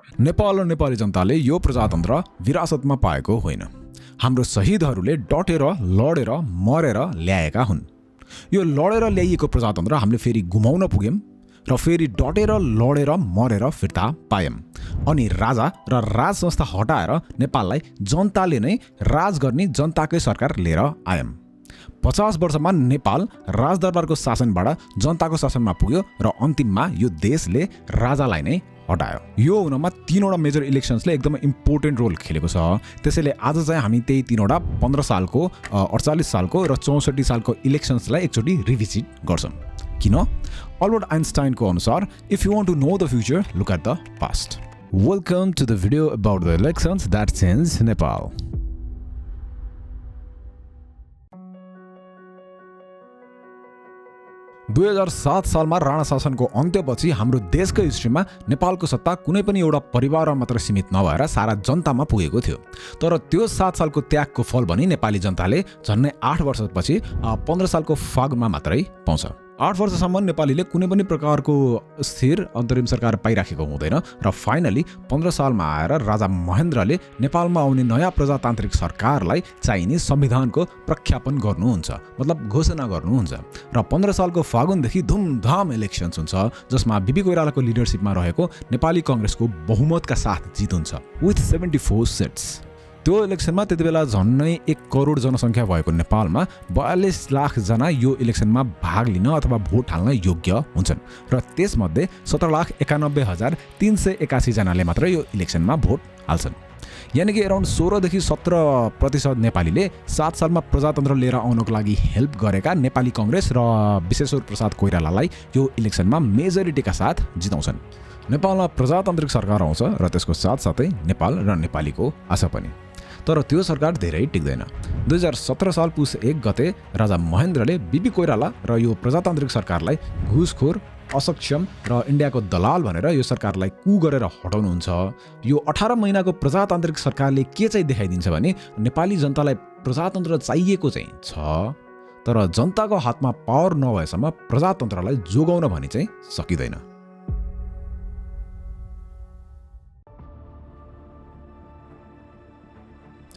नेपाल र नेपाली जनताले यो प्रजातन्त्र विरासतमा पाएको होइन। हाम्रो शहीदहरूले डटेर लडेर मरेर ल्याएका हुन्। यो लडेर ल्याइएको प्रजातन्त्र हामीले फेरि गुमाउन पुग्यौं र फेरि डटेर लडेर मरेर फिर्ता पायौं। अनि राजा र राज संस्था हटाएर नेपाललाई जनताले नै राज गर्ने जनताकै सरकार लिएर आयौं। 50 वर्षमा नेपाल राजदरबारको शासनबाट जनताको शासनमा पुग्यो र अन्तिममा यो देशले राजालाई नै हटायो। यो हुनमा 3वटा मेजर इलेक्सन्सले एकदमै इम्पोर्टेन्ट रोल खेलेको छ। त्यसैले आज चाहिँ हामी त्यही 3वटा 15 सालको 48 सालको र 64 सालको इलेक्सन्सलाई एकचोटि रिभिजिट गर्छौं। किन? अल्बर्ट आइन्स्टाइनको अनुसार if you want to know the future look at the past. Welcome to the video about the elections that change Nepal.. 2007 सालमा राणा शासनको अन्त्यपछि हाम्रो देशको हिस्ट्रीमा नेपालको सत्ता कुनै पनि एउटा परिवारमा मात्र सीमित नभएर सारा जनतामा पुगेको थियो। तर त्यो 7 सालको त्यागको फल पनि नेपाली जनताले झन्नै 8 वर्षपछि 15 सालको फागमा मात्रै पाउँछ। 8 वर्षसम्म नेपालीले कुनै पनि प्रकारको स्थिर अन्तरिम सरकार पाइराखेको हुँदैन र फाइनली 15 सालमा आएर राजा महेन्द्रले नेपालमा आउने नयाँ प्रजातान्त्रिक सरकारलाई चाहिने संविधानको प्रख्यापन गर्नुहुन्छ, मतलब घोषणा गर्नुहुन्छ। र 15 सालको फागुनदेखि धुमधाम इलेक्सन्स हुन्छ जसमा बीपी कोइरालाको लिडरसिपमा रहेको नेपाली कांग्रेसको बहुमतका साथ जित हुन्छ विथ 74 सिट्स। त्यो इलेक्सनमा त्यतिबेला झन्नै 1 करोड जनसङ्ख्या भएको नेपालमा 42 लाख जना यो इलेक्सनमा भाग लिन अथवा भोट हाल्न योग्य हुन्छन् र त्यसमध्ये 17,91,381 जनाले मात्र यो इलेक्सनमा भोट हाल्छन्। यानि कि अराउन्ड 16 देखि 17% नेपालीले 7 सालमा प्रजातन्त्र लिएर आउनको लागि हेल्प गरेका नेपाली कांग्रेस र विश्वेश्वर प्रसाद कोइरालालाई यो इलेक्सनमा मेजोरिटीका साथ जिताउँछन्। नेपालमा प्रजातान्त्रिक सरकार आउँछ र त्यसको साथसाथै नेपाल र नेपालीको आशा पनि। तर त्यो सरकार धेरै टिक्दैन। 2017 साल पुस 1 गते राजा महेन्द्रले बीपी कोइराला र यो प्रजातान्त्रिक सरकारलाई घुसखोर, असक्षम र इन्डियाको दलाल भनेर यो सरकारलाई कु गरेर हटाउनुहुन्छ। यो 18 महिनाको प्रजातान्त्रिक सरकारले के चाहिँ देखाइदिन्छ भने नेपाली जनतालाई प्रजातन्त्र चाहिएको चाहिँ छ, तर जनताको हातमा पावर नभएसम्म प्रजातन्त्रलाई जोगाउन भने चाहिँ सकिँदैन।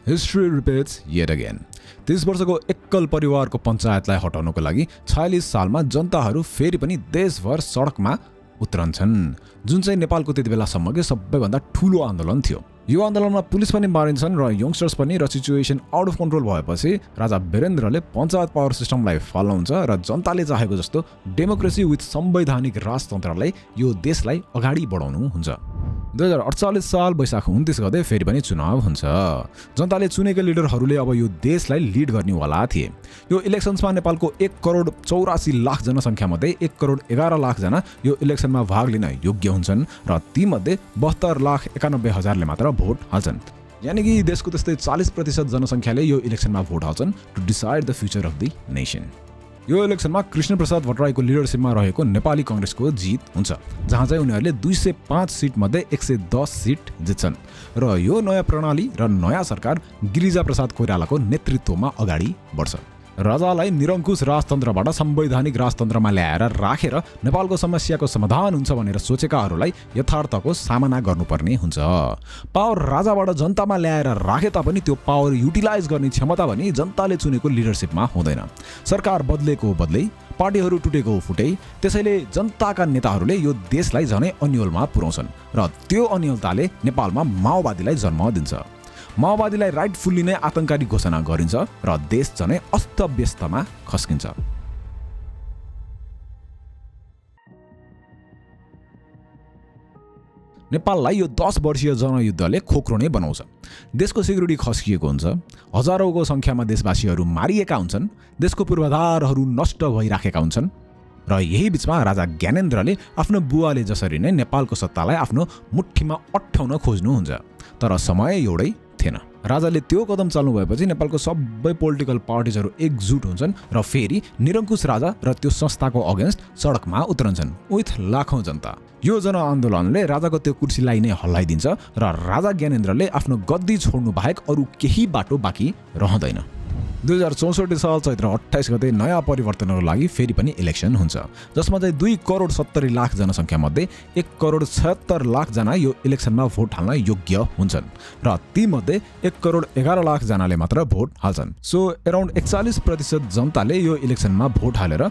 History repeats yet again. 30 वर्षको एकल परिवारको पञ्चायतलाई हटाउनको लागि 46 सालमा जनताहरू फेरि पनि देशभर सडकमा उत्रन्छन्, जुन चाहिँ नेपालको त्यतिबेलासम्मकै सबैभन्दा ठुलो आन्दोलन थियो। यो आन्दोलनमा पुलिस पनि मारिन्छन् र यङ्स्टर्स पनि, र सिचुएसन आउट अफ कन्ट्रोल भएपछि राजा वीरेन्द्रले पञ्चायत पावर सिस्टमलाई फाल्नुहुन्छ र जनताले चाहेको जस्तो डेमोक्रेसी विथ संवैधानिक राजतन्त्रलाई यो देशलाई अगाडि बढाउनु हुन्छ। 2048 साल वैशाख 29 गते फेरि पनि चुनाव हुन्छ। जनताले चुनेका लिडरहरूले अब यो देशलाई लिड गर्नेवाला थिए। यो इलेक्सन्समा नेपालको 1 करोड 84 लाख जनसङ्ख्या मध्ये 1 करोड 11 लाख जना यो इलेक्सनमा भाग लिन योग्य हुन्छन् र तीमध्ये 72,91,000ले मात्र भोट हाल्छन्। यानि कि देशको त्यस्तै 40% जनसङ्ख्याले यो इलेक्सनमा भोट हाल्छन् to decide the future of the nation. यो इलेक्सनमा कृष्णप्रसाद भट्टराईको लिडरसिपमा रहेको नेपाली कांग्रेसको जित हुन्छ, जहाँ चाहिँ उनीहरूले 205 सिट मध्ये 110 सिट जित्छन् र यो नयाँ प्रणाली र नयाँ सरकार गिरिजा प्रसाद कोइरालाको नेतृत्वमा अगाडि बढ्छ। राजालाई निरङ्कुश राजतन्त्रबाट संवैधानिक राजतन्त्रमा ल्याएर राखेर नेपालको समस्याको समाधान हुन्छ भनेर सोचेकाहरूलाई यथार्थको सामना गर्नुपर्ने हुन्छ। पावर राजाबाट जनतामा ल्याएर राखे तापनि त्यो पावर युटिलाइज गर्ने क्षमता पनि जनताले चुनेको लिडरसिपमा हुँदैन। सरकार बदलेको बदलै, पार्टीहरू टुटेको फुटै। त्यसैले जनताका नेताहरूले यो देशलाई झनै अन्यलमा पुर्याउँछन् र त्यो अन्यलताले नेपालमा माओवादीलाई जन्म दिन्छ। माओवादीलाई राइटफुल्ली नै आतंककारी घोषणा गरिन्छ र देश झनै अस्तव्यस्तमा खस्किन्छ। नेपाललाई यो 10 वर्षीय जनयुद्धले खोक्रो नै बनाउँछ। देशको सिक्युरिटी खस्किएको हुन्छ, हजारौंको संख्यामा देशवासीहरू मारिएका हुन्छन्, देशको पूर्वाधारहरू नष्ट भइराखेका हुन्छन् र यही बीचमा राजा ज्ञानेन्द्रले आफ्नो बुवाले जसरी नै नेपालको सत्तालाई आफ्नो मुठ्ठीमा अट्ठाउन खोज्नुहुन्छ, तर समय एउटै थिएन। राजाले त्यो कदम चाल्नु भएपछि नेपालको सबै पोलिटिकल पार्टिजहरू एकजुट हुन्छन् र फेरि निरङ्कुश राजा र त्यो संस्थाको अगेन्स्ट सडकमा उत्रन्छन् विथ लाखौं जनता। यो जनआन्दोलनले राजाको त्यो कुर्सीलाई नै हल्लाइदिन्छ र राजा ज्ञानेन्द्रले आफ्नो गद्दी छोड्नु बाहेक अरू केही बाटो बाँकी रहँदैन। 2064 साल चैत्र 28 गते नयाँ परिवर्तनको लागि फेरि पनि इलेक्सन हुन्छ, जसमा चाहिँ 2 करोड 70 लाख जनसङ्ख्या मध्ये 1 करोड 76 लाख जना यो इलेक्सनमा भोट हाल्न योग्य हुन्छन् र तीमध्ये 1 करोड 11 लाख जनाले मात्र भोट हाल्छन्। सो अराउन्ड 41% जनताले यो इलेक्सनमा भोट हालेर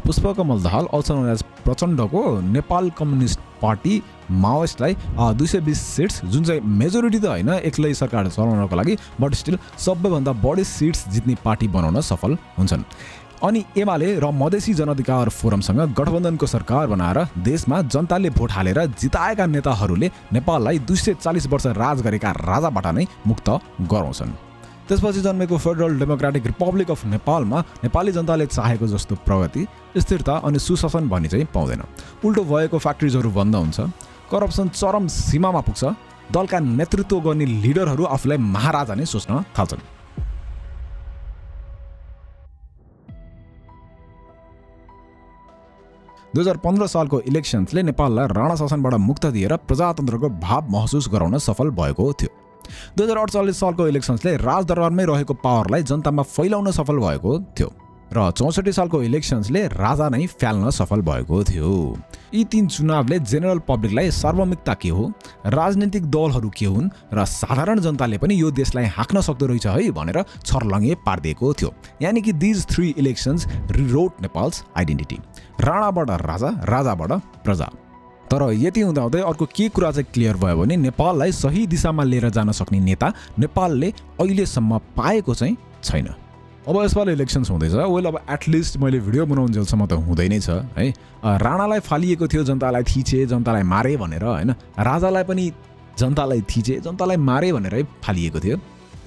पुष्पकमल दाहाल अल्सो नोन एज प्रचण्डको नेपाल कम्युनिस्ट पार्टी माओइस्टलाई 220 सिट्स, जुन चाहिँ मेजोरिटी त होइन एक्लै सरकार चलाउनको लागि, बट स्टिल सबैभन्दा बढी सिट्स जित्ने पार्टी बनाउन सफल हुन्छन्। अनि एमाले र मधेसी जनाधिकार फोरमसँग गठबन्धनको सरकार बनाएर देशमा जनताले भोट हालेर जिताएका नेताहरूले नेपाललाई 240 वर्ष राज गरेका राजाबाट नै मुक्त गराउँछन्। त्यसपछि जन्मेको फेडरल डेमोक्रेटिक रिपब्लिक अफ नेपालमा नेपाली जनताले चाहेको जस्तो प्रगति, स्थिरता अनि सुशासन भन्ने चाहिँ पाउँदैन। उल्टो भएको फ्याक्ट्रिजहरू बन्द हुन्छ, करप्सन चरम सीमामा पुग्छ, दलका नेतृत्व गर्ने लिडरहरू आफूलाई महाराजा नै सोच्न थाल्छन्। दुई 2015 सालको इलेक्सन्सले नेपाललाई राणा शासनबाट मुक्त दिएर प्रजातन्त्रको भाव महसुस गराउन सफल भएको थियो। 2048 सालको इलेक्सन्सले राजदरबारमै रहेको पावरलाई जनतामा फैलाउन सफल भएको थियो र 64 सालको इलेक्सन्सले राजा नै फ्याल्न सफल भएको थियो। यी 3 चुनावले जेनरल पब्लिकलाई सार्वभौमिकता के हो, राजनीतिक दलहरू के हुन् र साधारण जनताले पनि यो देशलाई हाँक्न सक्दो रहेछ है भनेर छर्लङ्गे पारिदिएको थियो। यानि कि दिज 3 इलेक्सन्स रिरोट नेपाल्स आइडेन्टिटी, राणाबाट राजा, राजाबाट प्रजा। तर यति हुँदाहुँदै अर्को के कुरा चाहिँ क्लियर भयो भने नेपाललाई सही दिशामा लिएर जान सक्ने नेता नेपालले अहिलेसम्म पाएको चाहिँ छैन। अब यसपालि इलेक्सन्स हुँदैछ, वेल अब एटलिस्ट मैले भिडियो बनाउन्जेलसम्म त हुँदै नै छ है। राणालाई फालिएको थियो, जनतालाई थिचे, जनतालाई मारे भनेर होइन, राजालाई पनि जनतालाई थिचे, जनतालाई मारे भनेरै फालिएको थियो।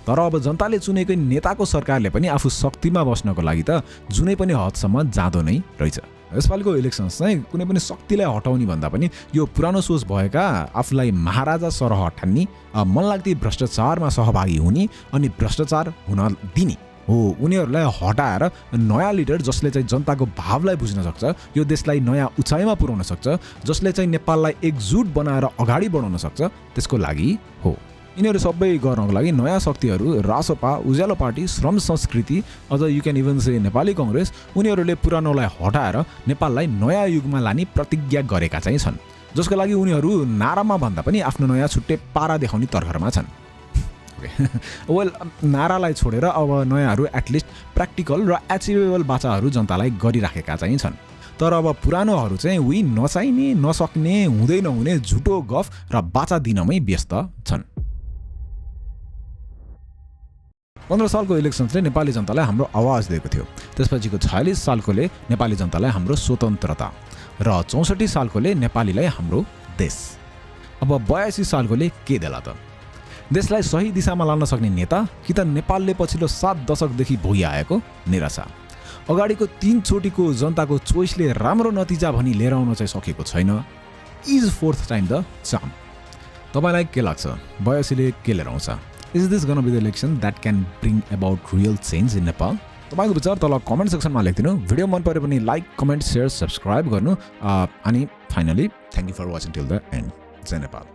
तर अब जनताले चुनेकै नेताको सरकारले पनि आफू शक्तिमा बस्नको लागि त जुनै पनि हदसम्म जाँदो नै रहेछ। यसपालिको इलेक्सन्स चाहिँ कुनै पनि शक्तिलाई हटाउने भन्दा पनि यो पुरानो सोच भएका आफूलाई महाराजा सरह ठान्ने, मनलाग्दी भ्रष्टाचारमा सहभागी हुने अनि भ्रष्टाचार हुन दिने हो, उनीहरूलाई हटाएर नयाँ लिडर जसले चाहिँ जनताको भावलाई बुझ्न सक्छ, यो देशलाई नयाँ उचाइमा पुर्याउन सक्छ, जसले चाहिँ नेपाललाई एकजुट बनाएर अगाडि बढाउन सक्छ, त्यसको लागि हो। यिनीहरू सबै गर्नको लागि नयाँ शक्तिहरू रासपा, उज्यालो पार्टी, श्रम संस्कृति, अझ यु क्यान इभन से नेपाली कङ्ग्रेस, उनीहरूले पुरानोलाई हटाएर नेपाललाई नयाँ युगमा लाने प्रतिज्ञा गरेका चाहिँ छन्, जसको लागि उनीहरू नारामा भन्दा पनि आफ्नो नयाँ छुट्टै पारा देखाउने तर्खरमा छन्। वेल नारालाई छोडेर अब नयाँहरू एटलिस्ट प्र्याक्टिकल र एचिभेबल बाचाहरू जनतालाई गरिराखेका चाहिँ छन्। तर अब पुरानोहरू चाहिँ उही नचाहिने, नसक्ने, हुँदै नहुने झुटो गफ र बाचा दिनमै व्यस्त छन्। 15 सालको इलेक्सन्सले नेपाली जनतालाई हाम्रो आवाज दिएको थियो। त्यसपछिको 46 सालकोले नेपाली जनतालाई हाम्रो स्वतन्त्रता र 64 सालकोले नेपालीलाई हाम्रो देश। अब 82 सालकोले के देला त? देशलाई सही दिशामा लान सक्ने नेता कि त नेपालले पछिल्लो 7 दशकदेखि भोगिआएको निराशा, अगाडिको 3 चोटिको जनताको चोइसले राम्रो नतिजा भनी लिएर आउन चाहिँ सकेको छैन, is 4th time the charm. तपाईँलाई के लाग्छ? 82ले के लिएर आउँछ? Is this gonna be the election that can bring about real change in Nepal? तपाईँको विचार तल कमेन्ट सेक्सनमा लेखिदिनु। भिडियो मन पऱ्यो भने लाइक, कमेन्ट, सेयर, सब्सक्राइब गर्नु। अनि finally thank you for watching till the end. जय नेपाल।